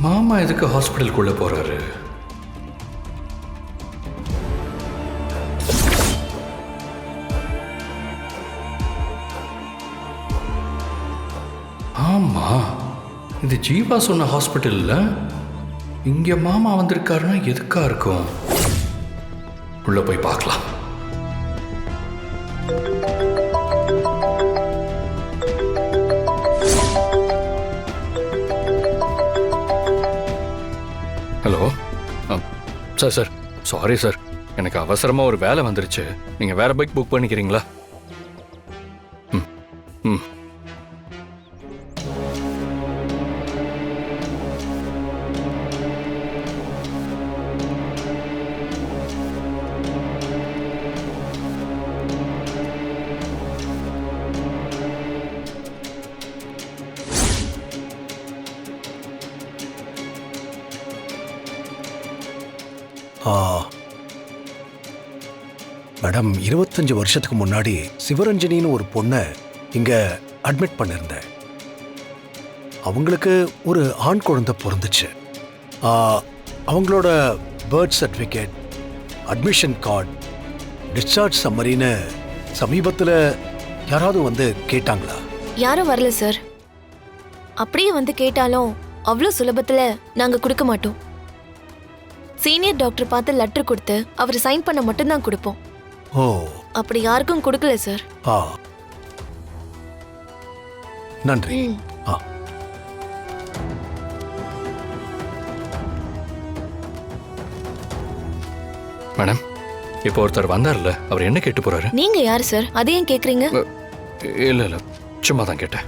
மாமா எதுக்கு ஹாஸ்பிட்டலுக்குள்ள போறாரு? ஆமா, இது ஜீவா சொன்ன ஹாஸ்பிட்டல்ல. இங்க மாமா வந்திருக்காருன்னா எதுக்கா இருக்கும்? உள்ள போய் பார்க்கலாம். ஹலோ சார், சாரி சார், எனக்கு அவசரமாக ஒரு வேலை வந்துருச்சு. நீங்கள் வேற பைக் புக் பண்ணிக்கிறீங்களா? ம் ம் மேடம், 25 வருஷத்துக்கு முன்னாடி சிவரஞ்சனின்னு ஒரு பொண்ணை இங்க அட்மிட் பண்ணிருந்தேன். அவங்களுக்கு ஒரு ஆண் குழந்தை பிறந்துச்சு. அவங்களோட birth certificate, admission card, discharge சம்மரின்னு சமீபத்தில் யாராவது வந்து கேட்டாங்களா? யாரும் வரல சார். அப்படியே வந்து கேட்டாலும் அவ்வளோ சுலபத்துல நாங்க கொடுக்க மாட்டோம். சீனியர் டாக்டர் பார்த்து லெட்டர் கொடுத்து அவர் சைன் பண்ண மட்டும்தான் கொடுப்போம். ஓ, அப்படி யாருக்கும் கொடுக்கல சார். நன்றி. மேடம், இப்போ ஒருத்தர் வந்தார்ல, அவர் என்ன கேட்டு போறாரு? நீங்க யாரு சார்? அதையும் கேக்குறீங்க? இல்ல சும்மா தான் கேட்டேன்.